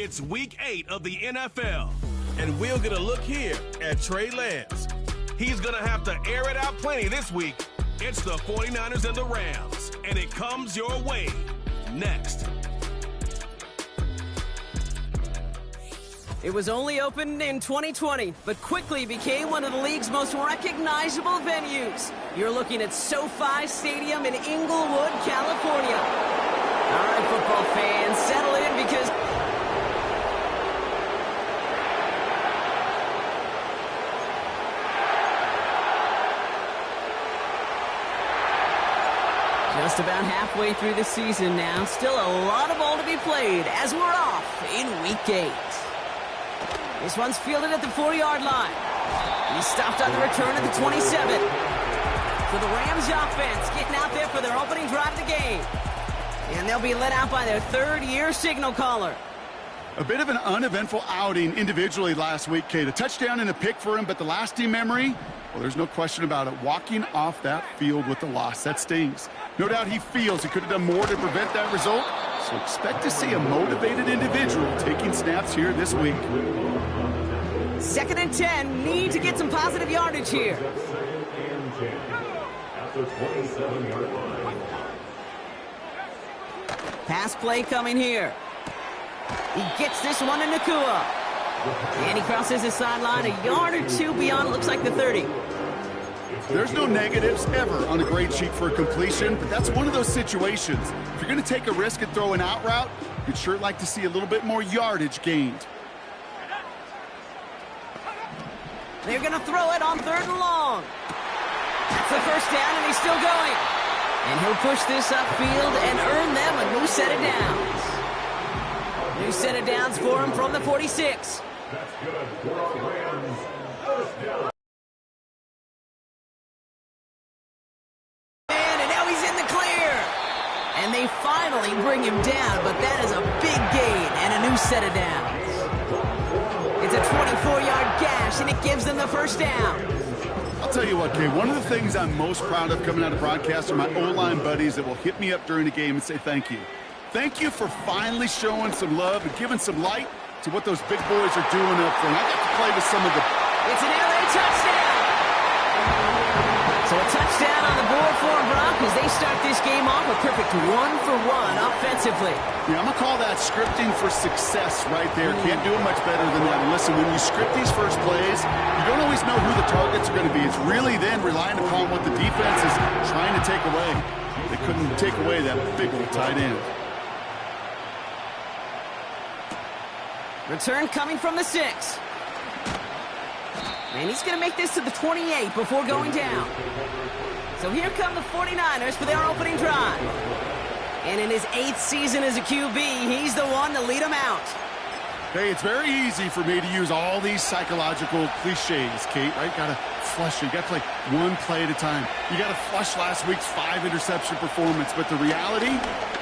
It's Week 8 of the NFL, and we'll get a look here at Trey Lance. He's going to have to air it out plenty this week. It's the 49ers and the Rams, and it comes your way next. It was only opened in 2020, but quickly became one of the league's most recognizable venues. You're looking at SoFi Stadium in Inglewood, California. All right, football fans, settle in because just about halfway through the season now. Still a lot of ball to be played as we're off in Week 8. This one's fielded at the 4-yard line. He's stopped on the return at the 27. So the Rams offense getting out there for their opening drive of the game. And they'll be let out by their third-year signal caller. A bit of an uneventful outing individually last week, Kate. A touchdown and a pick for him, but the lasting memory, well, there's no question about it. Walking off that field with the loss, that stings. No doubt he feels he could have done more to prevent that result, so expect to see a motivated individual taking snaps here this week. 2nd and 10, need to get some positive yardage here. Pass play coming here. He gets this one to Ncaa. And he crosses the sideline a yard or two beyond, it looks like the 30. There's no negatives ever on a grade sheet for a completion, but that's one of those situations. If you're going to take a risk and throw an out route, you'd sure like to see a little bit more yardage gained. They're going to throw it on 3rd and long. That's the first down, and he's still going. And he'll push this upfield and earn them a new set of downs. New set of downs for him from the 46. That's good for our Rams. First down. And now he's in the clear. And they finally bring him down, but that is a big gain and a new set of downs. It's a 24-yard gash, and it gives them the first down. I'll tell you what, Kay, one of the things I'm most proud of coming out of broadcast are my O-line buddies that will hit me up during the game and say thank you. Thank you for finally showing some love and giving some light to what those big boys are doing up front. I got to play with some of the... It's an LA touchdown! So a touchdown on the board for them, Brock, as they start this game off a perfect 1-for-1 offensively. Yeah, I'm going to call that scripting for success right there. Can't do it much better than that. And listen, when you script these first plays, you don't always know who the targets are going to be. It's really then relying upon what the defense is trying to take away. They couldn't take away that big old tight end. Return coming from the 6. And he's going to make this to the 28 before going down. So here come the 49ers for their opening drive. And in his 8th season as a QB, he's the one to lead them out. Hey, it's very easy for me to use all these psychological cliches, Kate, right? Got to flush it. You got to play one play at a time. You got to flush last week's 5-interception performance. But the reality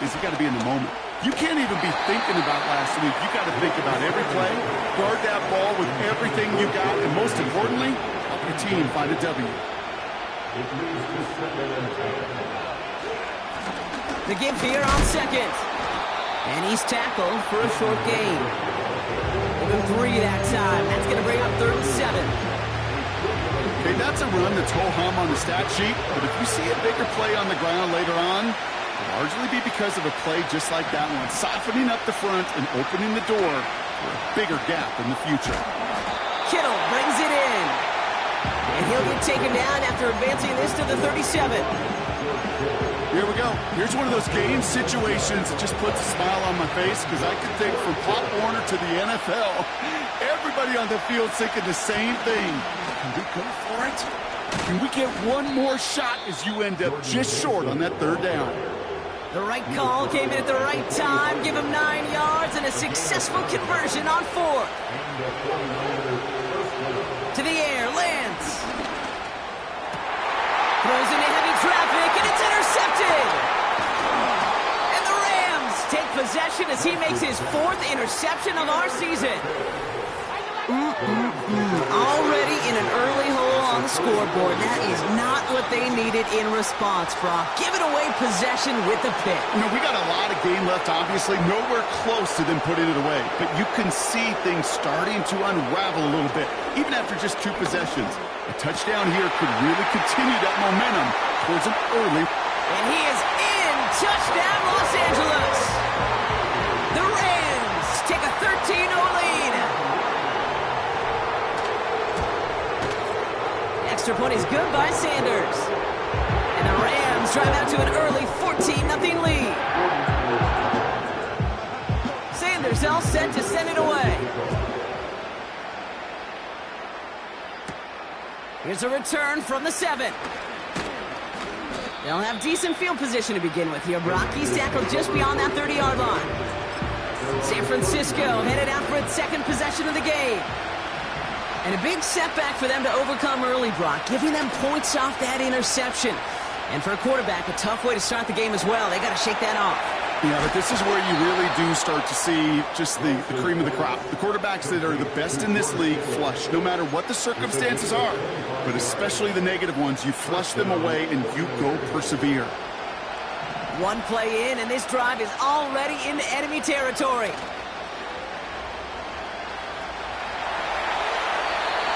is you got to be in the moment. You can't even be thinking about last week. You got to think about every play, guard that ball with everything you got, and most importantly, help your team find a W. The give here on 2nd. And he's tackled for a short gain. Give him 3 that time. That's going to bring up 3rd and 7. Okay, that's a run that's ho-hum on the stat sheet, but if you see a bigger play on the ground later on, it'll largely be because of a play just like that one, softening up the front and opening the door for a bigger gap in the future. Kittle brings it in. And he'll get taken down after advancing this to the 37. Here we go. Here's one of those game situations that just puts a smile on my face because I can think from Pop Warner to the NFL, everybody on the field thinking the same thing. Can we go for it? Can we get one more shot as you end up just short on that 3rd down? The right call came in at the right time. Give him 9 yards and a successful conversion on 4th. To the air, Lance. Throws into heavy traffic, and it's intercepted. And the Rams take possession as he makes his 4th interception of our season. Already in an early hole on the scoreboard. That is not what they needed in response, Brock. Giving away possession with the pick. You know, we got a lot of game left, obviously nowhere close to them putting it away. But you can see things starting to unravel a little bit, even after just 2 possessions. A touchdown here could really continue that momentum towards an early. And he is in. Touchdown, Los Angeles. The Rams take a 13-0 lead. Extra point is good by Sanders. And the Rams drive out to an early 14-0 lead. Sanders all set to send it away. Here's a return from the 7. They'll have decent field position to begin with here. Brock, he's tackled just beyond that 30-yard line. San Francisco headed out for its 2nd possession of the game. And a big setback for them to overcome early, Brock, giving them points off that interception. And for a quarterback, a tough way to start the game as well. They got to shake that off. Yeah, but this is where you really do start to see just the cream of the crop. The quarterbacks that are the best in this league flush, no matter what the circumstances are. But especially the negative ones, you flush them away and you go persevere. One play in, and this drive is already into enemy territory.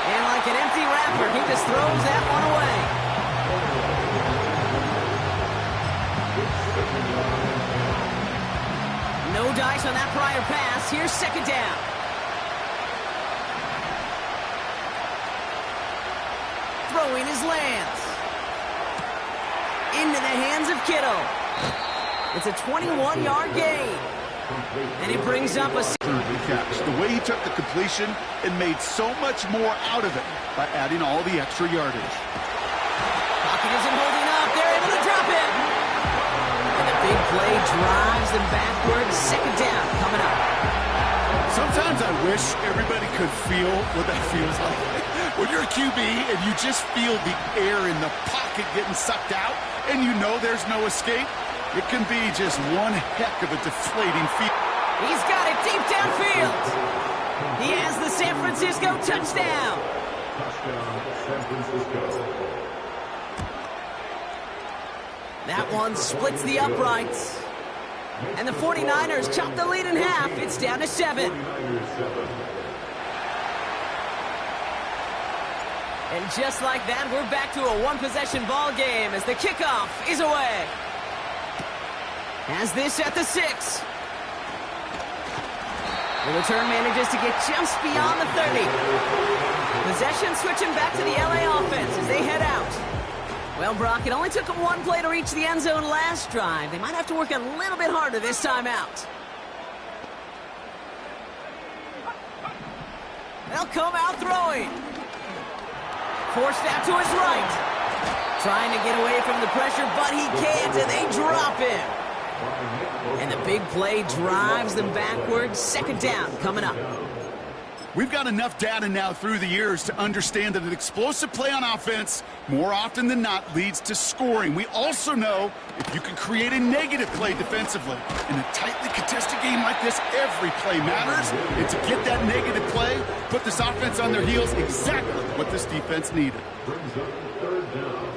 And like an empty wrapper, he just throws that one away. No dice on that prior pass. Here's 2nd down. Throwing his Lance. Into the hands of Kittle. It's a 21-yard gain. And it brings up a... catch. The way he took the completion and made so much more out of it by adding all the extra yardage. Pocket isn't holding up. They're able to drop it. And the big play drives them backwards. 2nd down coming up. Sometimes I wish everybody could feel what that feels like. When you're a QB and you just feel the air in the pocket getting sucked out and you know there's no escape, it can be just one heck of a deflating feeling. He's got it deep downfield. He has the San Francisco touchdown. Touchdown, San Francisco. That one splits the uprights. And the 49ers chop the lead in half. It's down to 7. And just like that, we're back to a 1-possession ball game as the kickoff is away. Has this at the 6. The return manages to get just beyond the 30. Possession switching back to the LA offense as they head out. Well, Brock, it only took them 1 play to reach the end zone last drive. They might have to work a little bit harder this time out. They'll come out throwing. Forced out to his right. Trying to get away from the pressure, but he can't, and they drop him. And the big play drives them backwards. 2nd down coming up. We've got enough data now through the years to understand that an explosive play on offense, more often than not, leads to scoring. We also know if you can create a negative play defensively. In a tightly contested game like this, every play matters. And to get that negative play, put this offense on their heels, exactly what this defense needed. Brings up 3rd down.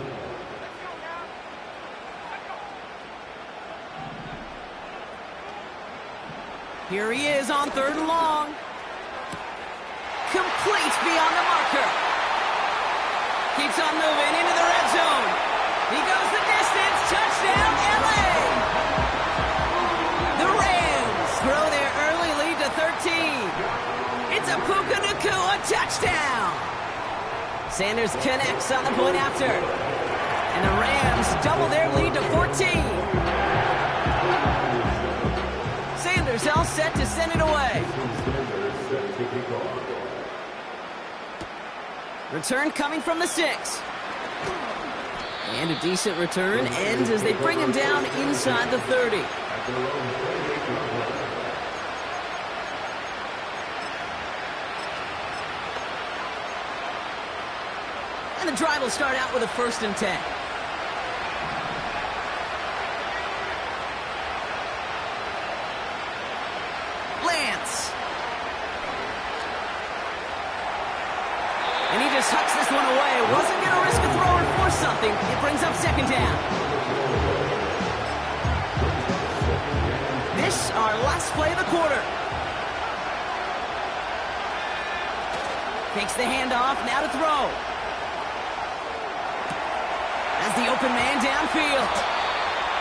Here he is on 3rd and long. Complete beyond the marker. Keeps on moving into the red zone. He goes the distance. Touchdown, LA! The Rams throw their early lead to 13. It's a Puka Nacua touchdown. Sanders connects on the point after. And the Rams double their lead to 14. Sanders all set to send it away. Return coming from the 6. And a decent return ends as they bring him down inside the 30. And the drive will start out with a 1st and 10. Lance. And he just hucks this one away. Wasn't going to risk a throw or force something. It brings up 2nd down. this, our last play of the quarter. Takes the handoff, now to throw. As the open man downfield.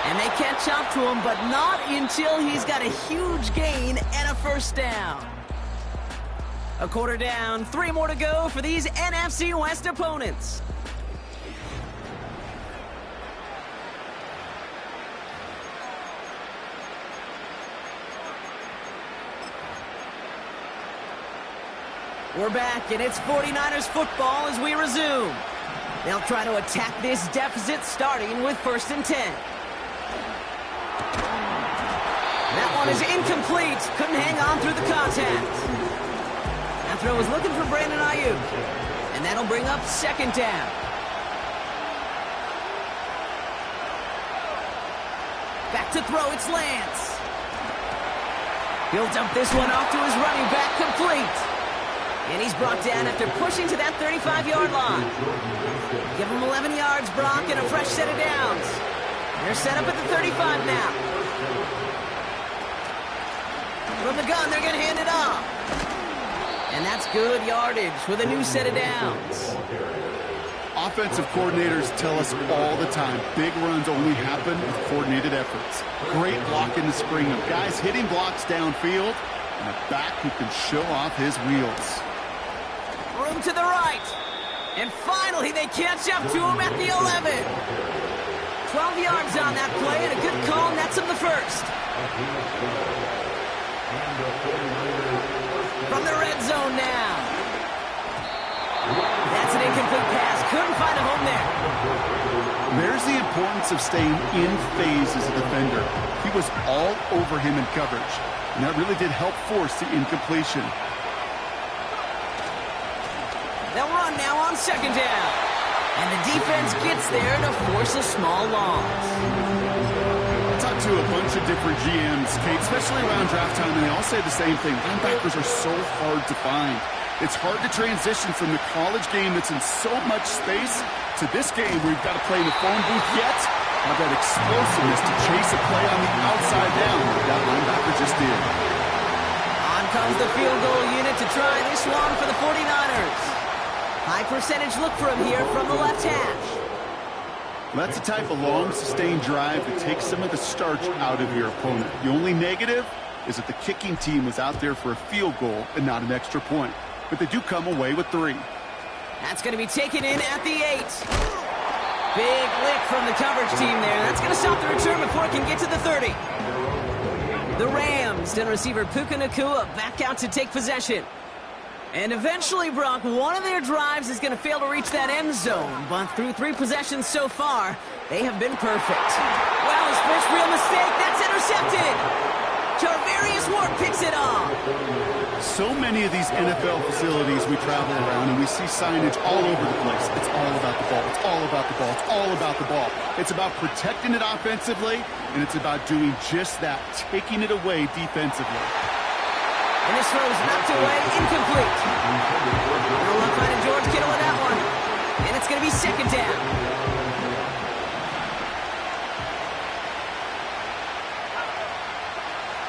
And they catch up to him, but not until he's got a huge gain and a first down. A quarter down, 3 more to go for these NFC West opponents. We're back, and it's 49ers football as we resume. They'll try to attack this deficit starting with 1st and 10. That one is incomplete. Couldn't hang on through the contact. That throw was looking for Brandon Ayuk. And that'll bring up 2nd down. Back to throw, it's Lance. He'll dump this one off to his running back, complete. And he's brought down after pushing to that 35-yard line. Give him 11 yards, Brock, and a fresh set of downs. They're set up at the 35 now. From the gun, they're going to hand it off. And that's good yardage with a new set of downs. Offensive coordinators tell us all the time, big runs only happen with coordinated efforts. Great block in the spring of guys hitting blocks downfield, and a back who can show off his wheels. Room to the right. And finally, they catch up to him at the 11. 12 yards on that play, and a good call nets him the first. From the red zone now. That's an incomplete pass. Couldn't find a home there. There's the importance of staying in phase as a defender. He was all over him in coverage, and that really did help force the incompletion. They'll run now on 2nd down. And the defense gets there to force a small loss. I talked to a bunch of different GMs, Kate, especially around draft time, and they all say the same thing. Linebackers are so hard to find. It's hard to transition from the college game that's in so much space to this game where you've got to play in the phone booth yet. Have that explosiveness to chase a play on the outside down. That linebacker just did. On comes the field goal unit to try this one for the 49ers. High percentage look for him here from the left hash. That's the type of long, sustained drive that takes some of the starch out of your opponent. The only negative is that the kicking team was out there for a field goal and not an extra point. But they do come away with 3. That's going to be taken in at the 8. Big lick from the coverage team there. That's going to stop the return before it can get to the 30. The Rams and receiver Puka Nacua back out to take possession. And eventually, Brock, one of their drives is going to fail to reach that end zone. But through 3 possessions so far, they have been perfect. Well, his first real mistake, that's intercepted. Charvarius Ward picks it off. So many of these NFL facilities we travel around and we see signage all over the place. It's all about the ball. It's all about the ball. It's all about the ball. It's about protecting it offensively, and it's about doing just that, taking it away defensively. And this throw is knocked away, incomplete. No luck finding George Kittle with that one. And it's going to be 2nd down.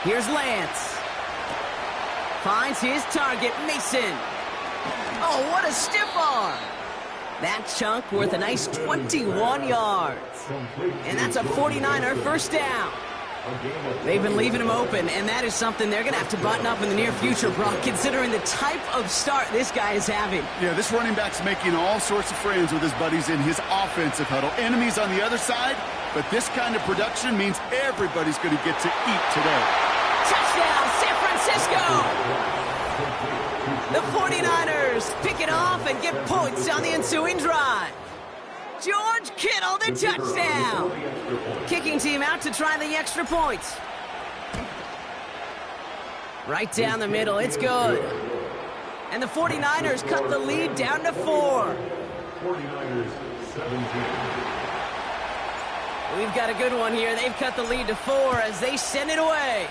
Here's Lance. Finds his target, Mason. Oh, what a stiff arm. That chunk worth a nice 21 yards. And that's a 49er first down. They've been leaving him open, and that is something they're going to have to button up in the near future, Brock, considering the type of start this guy is having. Yeah, this running back's making all sorts of friends with his buddies in his offensive huddle. Enemies on the other side, but this kind of production means everybody's going to get to eat today. Touchdown, San Francisco! The 49ers pick it off and get points on the ensuing drive. George Kittle, the touchdown. Kicking team out to try the extra points. Right down the middle, it's good. And the 49ers cut the lead down to 4. 49ers 17. We've got a good one here. They've cut the lead to 4 as they send it away.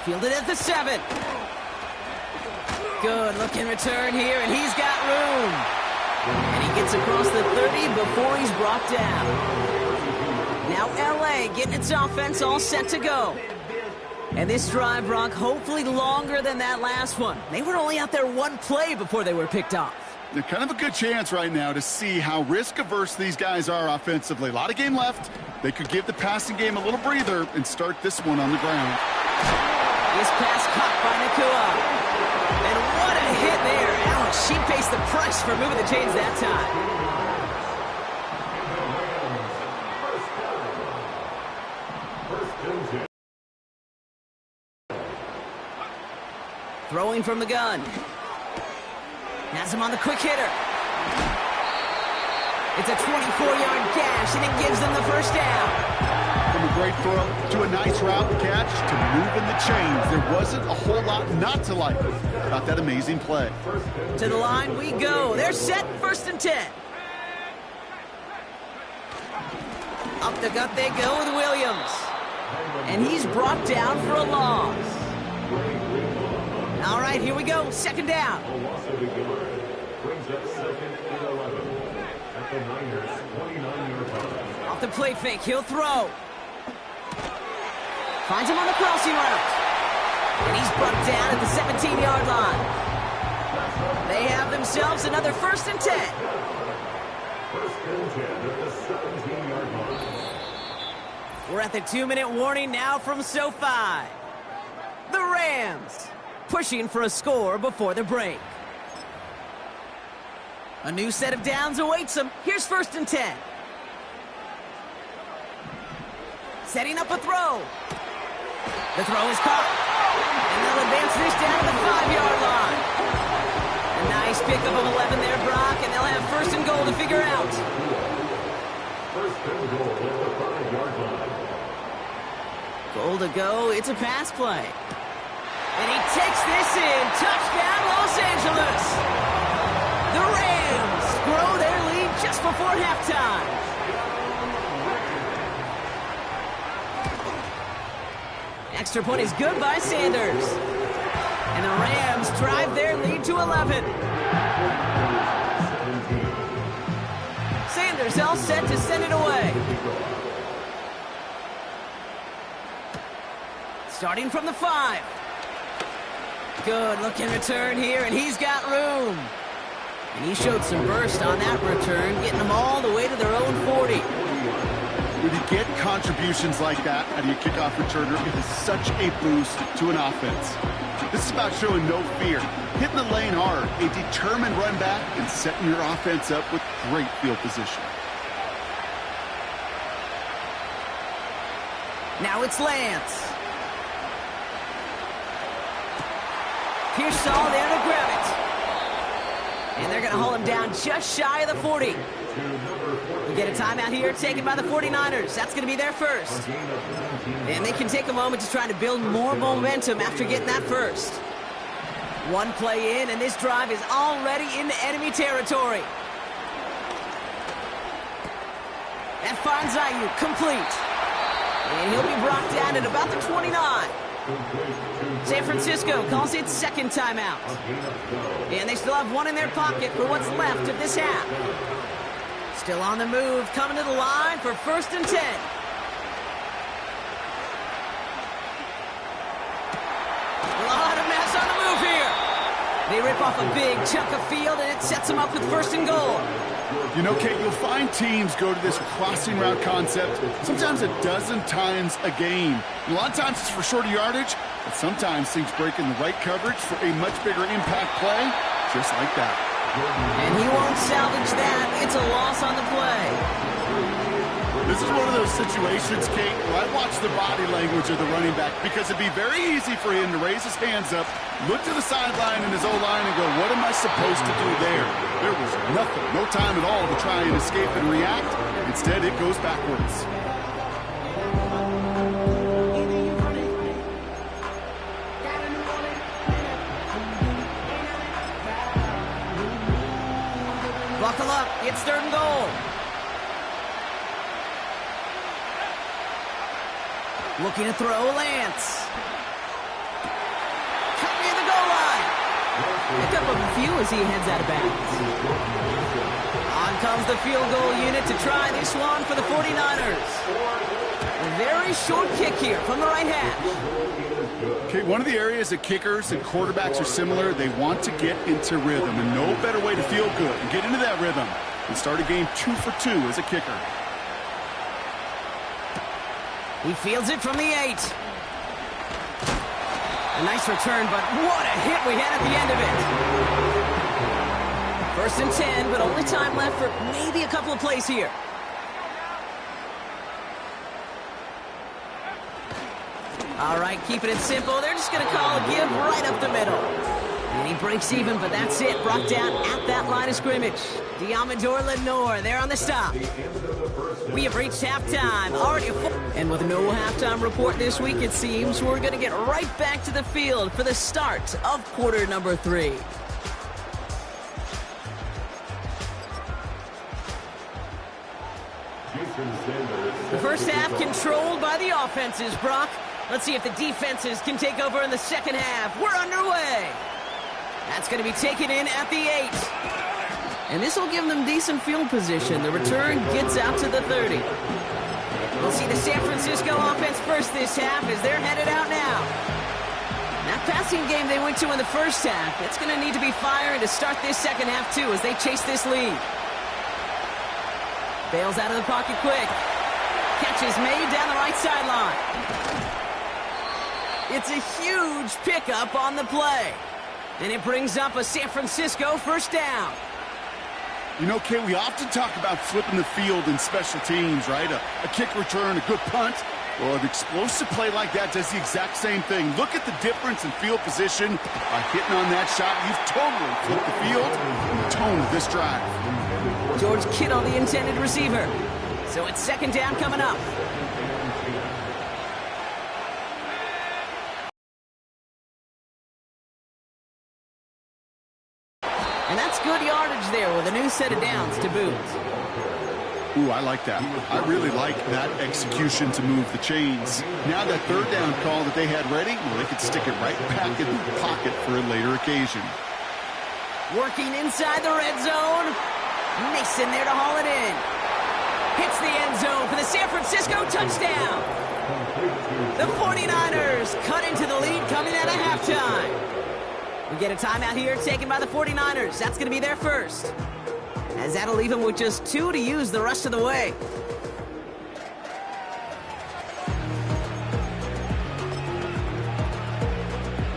Fielded at the 7. Good looking return here, and he's got room. And he gets across the 30 before he's brought down. Now LA play, getting its offense all set to go. And this drive, Brock, hopefully longer than that last one. They were only out there one play before they were picked off. They're kind of a good chance right now to see how risk-averse these guys are offensively. A lot of game left. They could give the passing game a little breather and start this one on the ground. This pass caught by Ncaa. And what a hit there. Alex, she pays the price for moving the chains that time. Throwing from the gun. Has him on the quick hitter. It's a 24-yard gash, and it gives them the first down. From a great throw to a nice route catch to moving the chains. There wasn't a whole lot not to like about that amazing play. To the line we go. They're set, 1st and 10. Up the gut they go with Williams. And he's brought down for a loss. All right, here we go. 2nd down. Off the play fake, he'll throw. Finds him on the crossing route. And he's brought down at the 17-yard line. They have themselves another 1st and 10. 1st and 10 at the 17-yard line. We're at the 2-minute warning now from SoFi. The Rams pushing for a score before the break. A new set of downs awaits them. Here's 1st and 10. Setting up a throw. The throw is caught. And they'll advance this down to the 5-yard line. A nice pickup of 11 there, Brock, and they'll have 1st and goal to figure out. 1st and goal at the 5-yard line. Goal to go. It's a pass play. And he takes this in. Touchdown, Los Angeles. The Rams grow their lead just before halftime. Extra point is good by Sanders. And the Rams drive their lead to 11. Sanders all set to send it away. Starting from the 5. Good looking return here, and he's got room. And he showed some burst on that return, getting them all the way to their own 40. When you get contributions like that out of your kickoff returner, it is such a boost to an offense. This is about showing no fear, hitting the lane hard, a determined run back, and setting your offense up with great field position. Now it's Lance. Pearsall there to grab it. And they're going to haul him down just shy of the 40. We get a timeout here taken by the 49ers. That's going to be their first. And they can take a moment to try to build more momentum after getting that first. One play in, and this drive is already into enemy territory. That finds Ayuk complete. And he'll be brought down at about the 29. San Francisco calls it 2nd timeout. And they still have one in their pocket for what's left of this half. Still on the move, coming to the line for 1st and 10. A lot of mess on the move here. They rip off a big chunk of field, and it sets them up with 1st and goal. You know, Kate, you'll find teams go to this crossing route concept sometimes a dozen times a game. And a lot of times it's for shorter yardage, but sometimes things break in the right coverage for a much bigger impact play, just like that. And he won't salvage that. It's a loss on the play. This is one of those situations, Kate, where I watch the body language of the running back because it'd be very easy for him to raise his hands up, look to the sideline in his O-line and go, what am I supposed to do there? There was nothing, no time at all to try and escape and react. Instead, it goes backwards. Buckle up, it's 3rd and goal. Looking to throw, Lance. Cut near the goal line. Pick up a few as he heads out of bounds. On comes the field goal unit to try this one for the 49ers. A very short kick here from the right hash. Okay, one of the areas that kickers and quarterbacks are similar, they want to get into rhythm, and no better way to feel good and get into that rhythm and start a game 2 for 2 as a kicker. He fields it from the 8. A nice return, but what a hit we had at the end of it. First and 10, but only time left for maybe a couple of plays here. All right, keeping it simple. They're just going to call a give right up the middle. And he breaks even, but that's it. Brought down at that line of scrimmage. Diamador Lenore there on the stop. We have reached halftime. And with no halftime report this week, it seems we're going to get right back to the field for the start of quarter number 3. The first half controlled by the offenses, Brock. Let's see if the defenses can take over in the second half. We're underway. That's going to be taken in at the 8. And this will give them decent field position. The return gets out to the 30. We'll see the San Francisco offense first this half as they're headed out now. That passing game they went to in the first half, it's going to need to be firing to start this second half too as they chase this lead. Bails out of the pocket quick. Catch is made down the right sideline. It's a huge pickup on the play. And it brings up a San Francisco first down. You know, Kay, we often talk about flipping the field in special teams, right? A kick return, a good punt. Well, an explosive play like that does the exact same thing. Look at the difference in field position. By hitting on that shot, you've totally flipped the field and the tone of this drive. George Kittle, the intended receiver. So it's second down coming up. And that's good yardage there with a new set of downs to boot. Ooh, I like that. I really like that execution to move the chains. Now that third down call that they had ready, well, they could stick it right back in the pocket for a later occasion. Working inside the red zone. Mason there to haul it in. Hits the end zone for the San Francisco touchdown. The 49ers cut into the lead coming out of halftime. We get a timeout here taken by the 49ers. That's going to be their first. As that'll leave them with just 2 to use the rest of the way.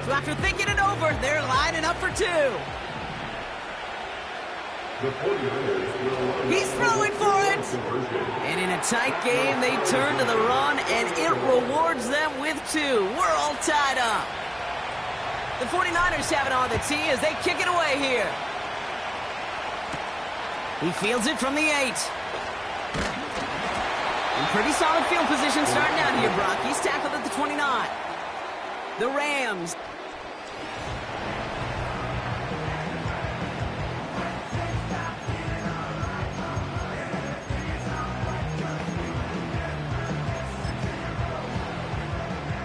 So after thinking it over, they're lining up for 2. He's throwing for it. And in a tight game, they turn to the run, and it rewards them with 2. We're all tied up. The 49ers have it on the tee as they kick it away here. He fields it from the 8. And pretty solid field position starting out here, Brock. He's tackled at the 29. The Rams.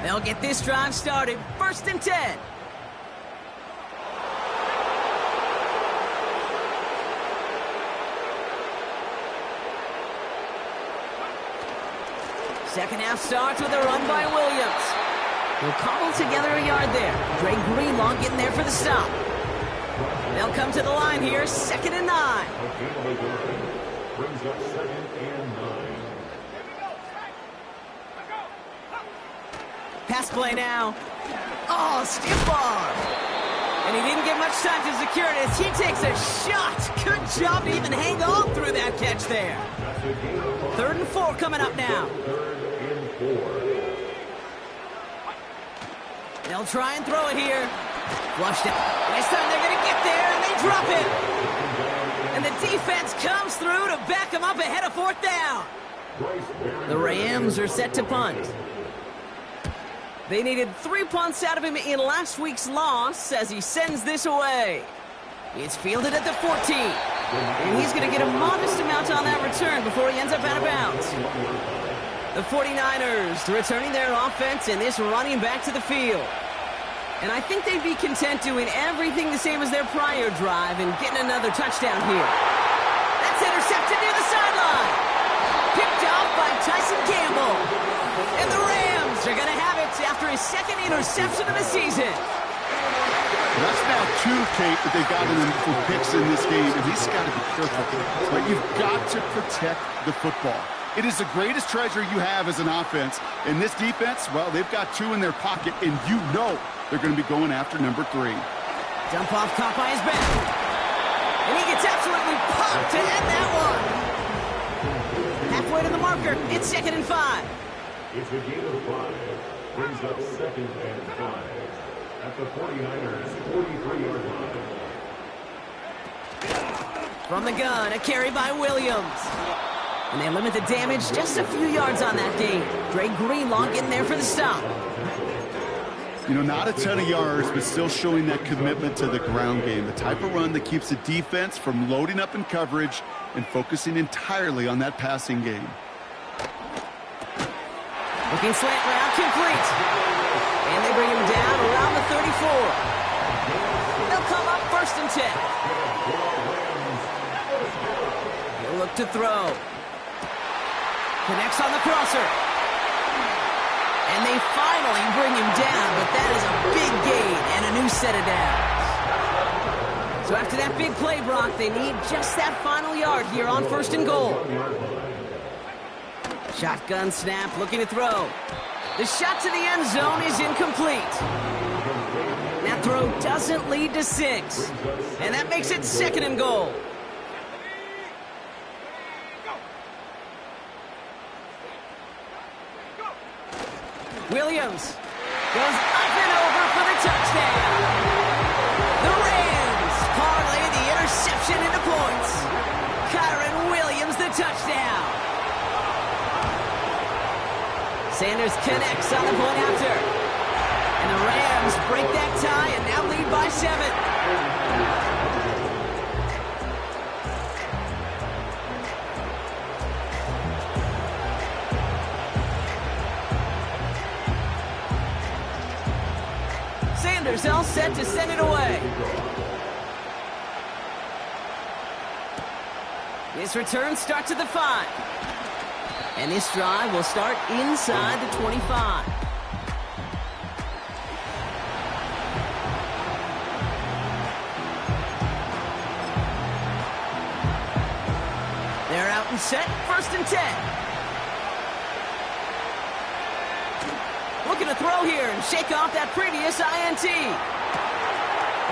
They'll get this drive started. First and 10. Second half starts with a run by Williams. He'll cobble together a yard there. Dre Greenlaw getting there for the stop. They'll come to the line here, second and 9. Brings up second and 9. Pass play now. Oh, stiff arm. And he didn't get much time to secure it as he takes a shot. Good job to even hang on through that catch there. Third and 4 coming up now. They'll try and throw it here. Flushed it. This time they're going to get there, and they drop it. And the defense comes through to back them up ahead of fourth down. The Rams are set to punt. They needed 3 punts out of him in last week's loss as he sends this away. It's fielded at the 14. And he's going to get a modest amount on that return before he ends up out of bounds. The 49ers returning their offense and this running back to the field. And I think they'd be content doing everything the same as their prior drive and getting another touchdown here. That's it sideline. Picked off by Tyson Campbell. And the Rams are going to have it after his second interception of the season. That's now 2, Kate, that they've gotten him for picks in this game, and he's got to be careful. But you've got to protect the football. It is the greatest treasure you have as an offense. And this defense, well, they've got 2 in their pocket, and you know they're going to be going after number 3. Dump off caught by his back. And he gets absolutely popped to end that one. Halfway to the marker, it's 2nd and 5. It's a gain of 5. Brings up 2nd and 5. At the 49ers, 43-yard line. From the gun, a carry by Williams. And they limit the damage just a few yards on that game. Dre Greenlaw getting there for the stop. You know, not a ton of yards, but still showing that commitment to the ground game. The type of run that keeps the defense from loading up in coverage and focusing entirely on that passing game. Looking slant route, complete. And they bring him down around the 34. They'll come up 1st and 10. He'll look to throw. Connects on the crosser. And they finally bring him down, but that is a big gain and a new set of downs. So after that big play, Brock, they need just that final yard here on 1st and goal. Shotgun snap, looking to throw. The shot to the end zone is incomplete. That throw doesn't lead to 6. And that makes it 2nd and goal. Williams goes up and over for the touchdown. The Rams parlay the interception into points. Kyron Williams the touchdown. Sanders connects on the point after. And the Rams break that tie and now lead by 7. Sanders all set to send it away. His return starts at the 5. And this drive will start inside the 25. They're out and set, 1st and 10. Looking to throw here and shake off that previous INT.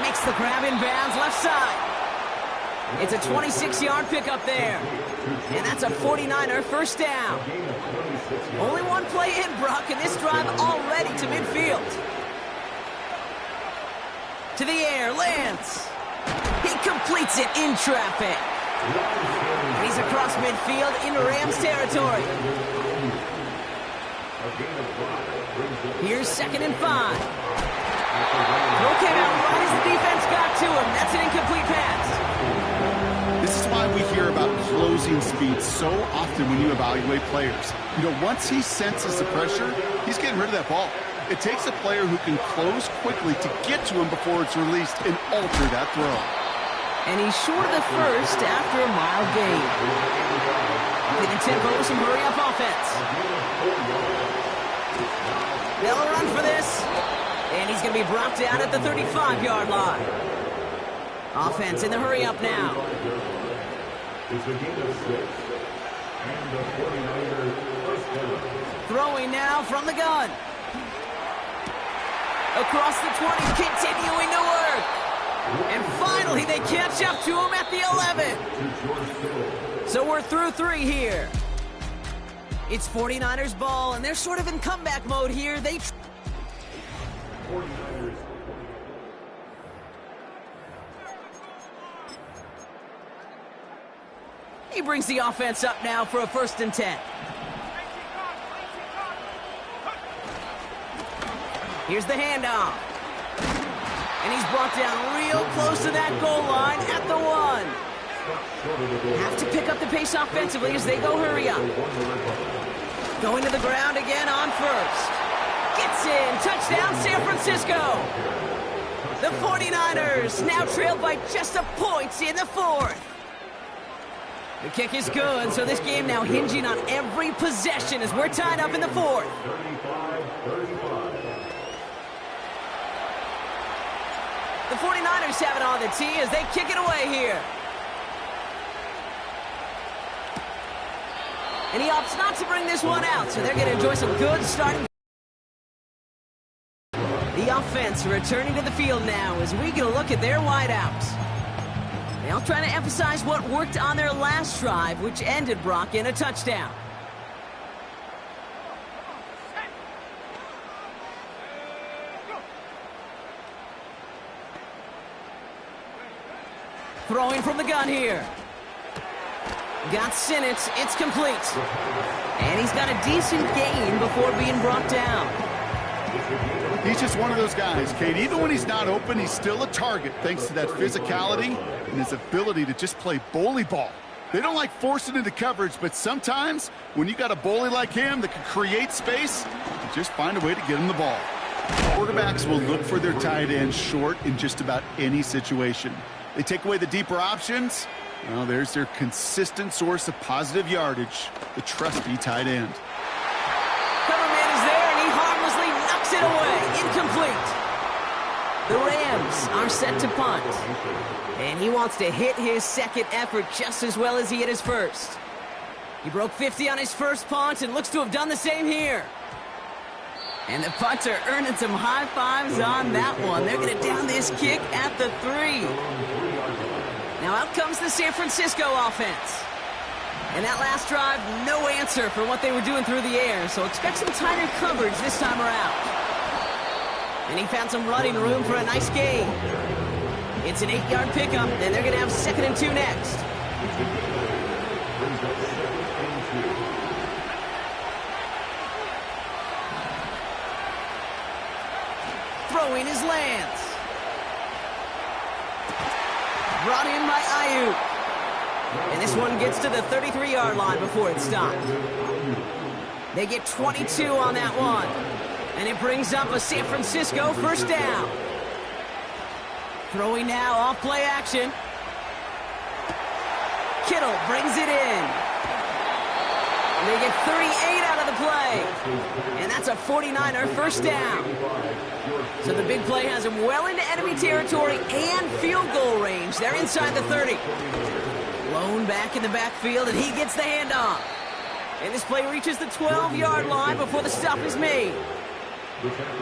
Makes the grab in bounds left side. It's a 26-yard pickup there. And that's a 49er 1st down. Only one play in, Brock, and this drive already to midfield. To the air, Lance. He completes it in traffic. And he's across midfield into Rams territory. Here's 2nd and 5. Throw came out right as the defense got to him. That's an incomplete pass. This is why we hear about closing speed so often when you evaluate players. You know, once he senses the pressure, he's getting rid of that ball. It takes a player who can close quickly to get to him before it's released and alter that throw. And he's short of the first after a mild gain. Getting tempo with some hurry-up offense. They'll run for this. And he's going to be brought down at the 35-yard line. Offense in the hurry-up now. It's a gain of 6. And the 49ers 1st down. Throwing now from the gun. Across the 20, continuing to work. And finally, they catch up to him at the 11. So we're through 3 here. It's 49ers ball, and they're sort of in comeback mode here. He brings the offense up now for a 1st and 10. Here's the handoff. And he's brought down real close to that goal line at the 1. Have to pick up the pace offensively as they go hurry up. Going to the ground again on 1st. Gets in. Touchdown, San Francisco. The 49ers now trailed by just a point in the 4th. The kick is good, so this game now hinging on every possession as we're tied up in the fourth. 35-35. The 49ers have it on the tee as they kick it away here. And he opts not to bring this one out, so they're going to enjoy some good starting. The offense returning to the field now as we get a look at their wideouts. They'll try to emphasize what worked on their last drive, which ended, Brock, in a touchdown. Throwing from the gun here. Got Sinnott. It's complete. And he's got a decent gain before being brought down. He's just one of those guys, Kate. Even when he's not open, he's still a target thanks to that physicality and his ability to just play bully ball. They don't like forcing into coverage, but sometimes when you got a bully like him that can create space, you just find a way to get him the ball. Quarterbacks will look for their tight end short in just about any situation. They take away the deeper options. Well, there's their consistent source of positive yardage, the trusty tight end. Cover man is there, and he harmlessly knocks it away. Incomplete. The Rams are set to punt. And he wants to hit his second effort just as well as he hit his first. He broke 50 on his first punt and looks to have done the same here. And the punter earning some high fives on that one. They're going to down this kick at the 3. Now out comes the San Francisco offense. And that last drive, no answer for what they were doing through the air, so expect some tighter coverage this time around. And he found some running room for a nice gain. It's an 8-yard pickup, and they're going to have 2nd and 2 next. Throwing his Lance. Brought in by Ayuk. And this one gets to the 33-yard line before it's stopped. They get 22 on that one. And it brings up a San Francisco first down. Throwing now off play action. Kittle brings it in. And they get 38 out of the play. And that's a 49er first down. So the big play has him well into enemy territory and field goal range. They're inside the 30. Lone back in the backfield, and he gets the handoff. And this play reaches the 12-yard line before the stop is made.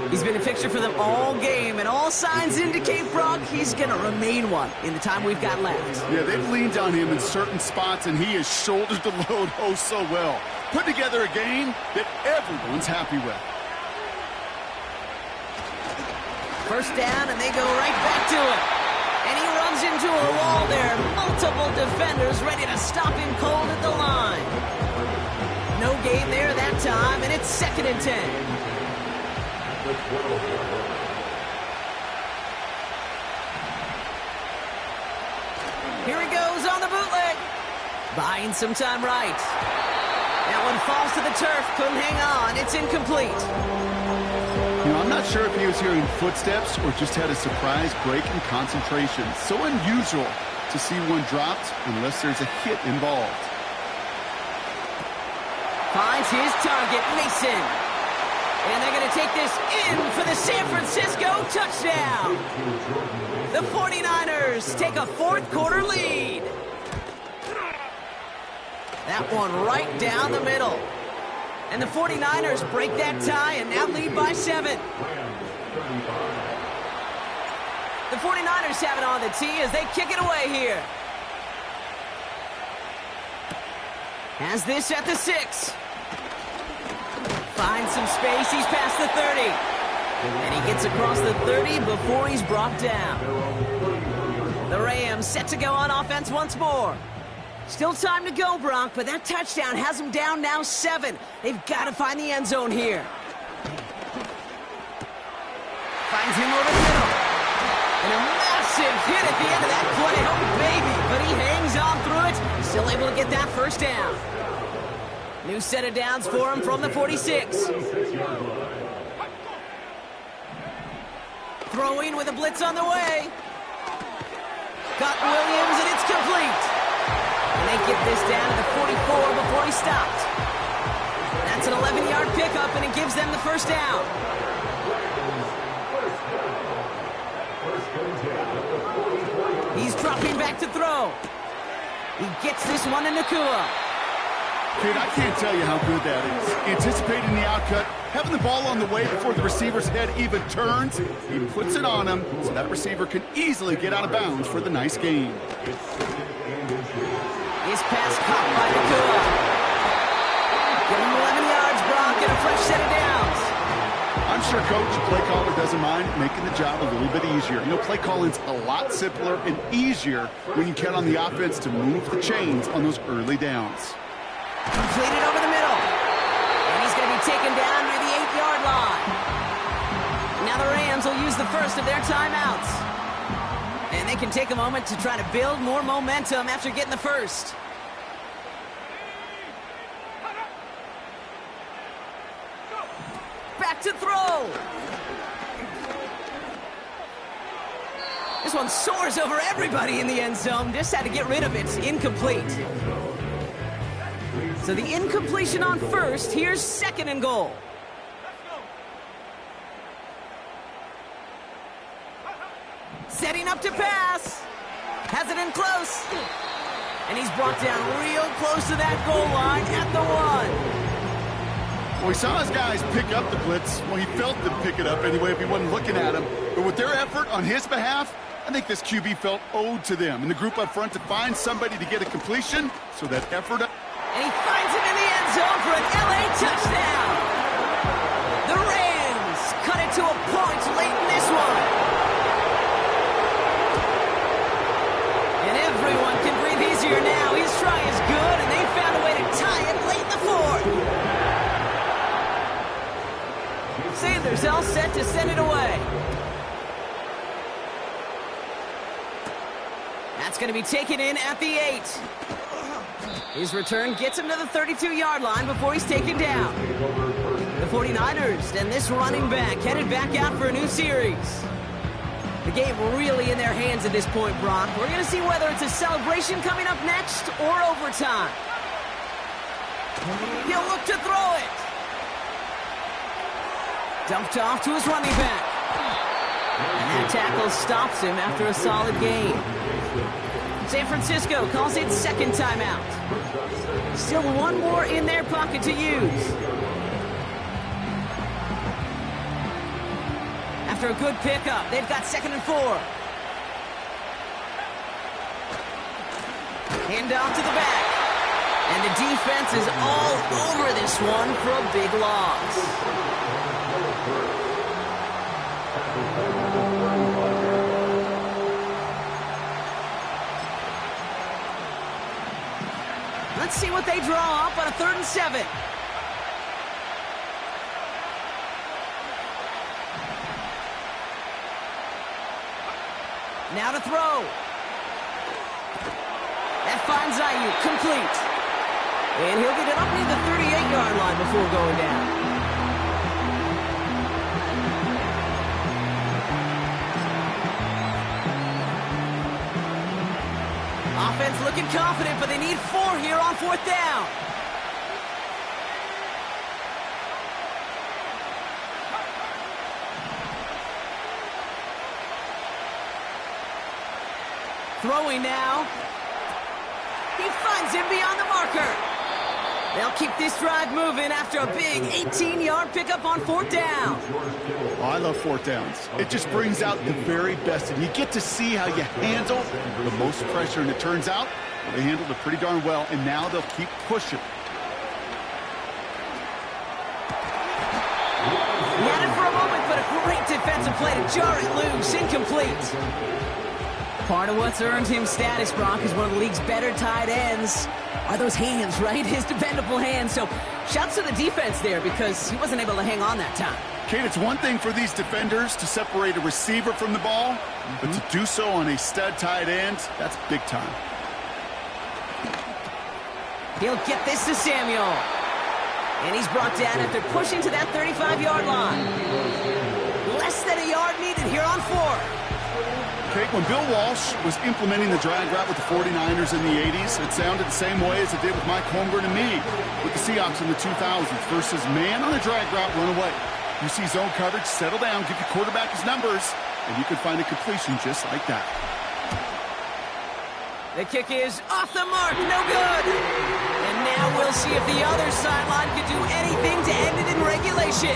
He's been a fixture for them all game, and all signs indicate, Brock, he's going to remain one in the time we've got left. Yeah, they've leaned on him in certain spots, and he has shouldered the load oh so well. Put together a game that everyone's happy with. First down, and they go right back to it. And he runs into a wall there. Multiple defenders ready to stop him cold at the line. No gain there that time, and it's 2nd and 10. Here he goes on the bootleg. Buying some time right. That one falls to the turf. Couldn't hang on. It's incomplete. You know, I'm not sure if he was hearing footsteps or just had a surprise break in concentration. So unusual to see one dropped unless there's a hit involved. Finds his target, Mason. And they're going to take this in for the San Francisco touchdown. The 49ers take a fourth-quarter lead. That one right down the middle. And the 49ers break that tie and now lead by 7. The 49ers have it on the tee as they kick it away here. Has this at the 6. Finds some space. He's past the 30. And he gets across the 30 before he's brought down. The Rams set to go on offense once more. Still time to go, Brock, but that touchdown has them down now 7. They've got to find the end zone here. Finds him over the middle. And a massive hit at the end of that play. Oh, baby. But he hangs on through it. Still able to get that first down. New set of downs for him from the 46. Throwing with a blitz on the way. Got Williams, and it's complete. And They get this down to the 44 before he stopped. That's an 11-yard pickup, and it gives them the first down. He's dropping back to throw. He gets this one to Ncaa. Kid, I can't tell you how good that is. Anticipating the outcut, having the ball on the way before the receiver's head even turns, he puts it on him so that receiver can easily get out of bounds for the nice gain. His pass caught by Ncaa. Give him 11 yards, Brock, and a fresh set of downs. I'm sure Coach, the play caller, doesn't mind making the job a little bit easier. You know, play calling's a lot simpler and easier when you count on the offense to move the chains on those early downs. Completed over the middle. And he's going to be taken down near the 8-yard line. Now the Rams will use the first of their timeouts. And they can take a moment to try to build more momentum after getting the first. Back to throw. This one soars over everybody in the end zone. Just had to get rid of it. Incomplete. So the incompletion on first. Here's 2nd and goal. Setting up to pass. Has it in close. And he's brought down real close to that goal line at the 1. Well, he saw his guys pick up the blitz. Well, he felt them pick it up anyway if he wasn't looking at him. But with their effort on his behalf, I think this QB felt owed to them and the group up front to find somebody to get a completion. So that effort... And he finds him in the end zone for an LA touchdown. The Rams cut it to a point late in this one. And everyone can breathe easier now. His try is good, and they found a way to tie it late in the 4th. Sailors all set to send it away. That's going to be taken in at the 8. His return gets him to the 32-yard line before he's taken down. The 49ers and this running back headed back out for a new series. The game really in their hands at this point, Brock. We're going to see whether it's a celebration coming up next or overtime. He'll look to throw it. Dumped off to his running back. And that tackle stops him after a solid gain. San Francisco calls it 2nd timeout. Still one more in their pocket to use. After a good pickup, they've got 2nd and 4. Hand off to the back. And the defense is all over this one for a big loss. Let's see what they draw up on a 3rd and 7. Now to throw. That finds Ayuk, complete. And he'll get it up near the 38-yard line before going down. Offense looking confident, but they need 4 here on 4th down. Throwing now. He finds him beyond the marker. They'll keep this drive moving after a big 18-yard pickup on 4th down. Oh, I love 4th downs. It just brings out the very best, and you get to see how you handle the most pressure, and it turns out they handled it pretty darn well, and now they'll keep pushing. He had it for a moment, but a great defensive play to jar it loose. Incomplete. Part of what's earned him status, Brock, is one of the league's better tight ends. Are those hands, right? His dependable hands. So shouts to the defense there because he wasn't able to hang on that time. Kate, it's one thing for these defenders to separate a receiver from the ball, but to do so on a stud tight end, that's big time. He'll get this to Samuel. And he's brought down after pushing to that 35-yard line. Less than a yard needed here on 4. Okay, when Bill Walsh was implementing the drag route with the 49ers in the 80s, it sounded the same way as it did with Mike Holmgren and me with the Seahawks in the 2000s versus man on a drag route, run away. You see zone coverage, settle down, give your quarterback his numbers, and you can find a completion just like that. The kick is off the mark, no good. And now we'll see if the other sideline can do anything to end it in regulation.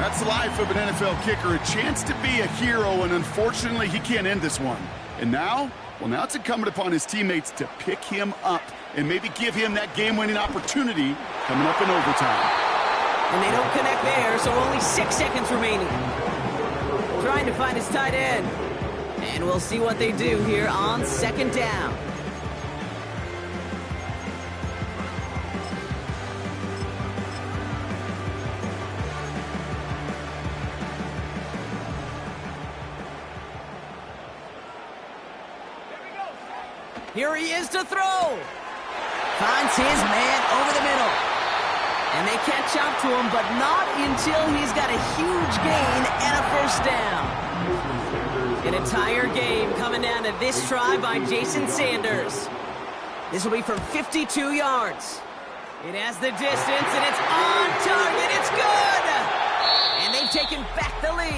That's the life of an NFL kicker, a chance to be a hero, and unfortunately, he can't end this one. And now, well, now it's incumbent upon his teammates to pick him up and maybe give him that game-winning opportunity coming up in overtime. And they don't connect there, so only 6 seconds remaining. Trying to find his tight end. And we'll see what they do here on second down. Here he is to throw. Finds his man over the middle. And they catch up to him, but not until he's got a huge gain and a first down. An entire game coming down to this try by Jason Sanders. This will be from 52 yards. It has the distance, and it's on target. It's good. And they've taken back the lead.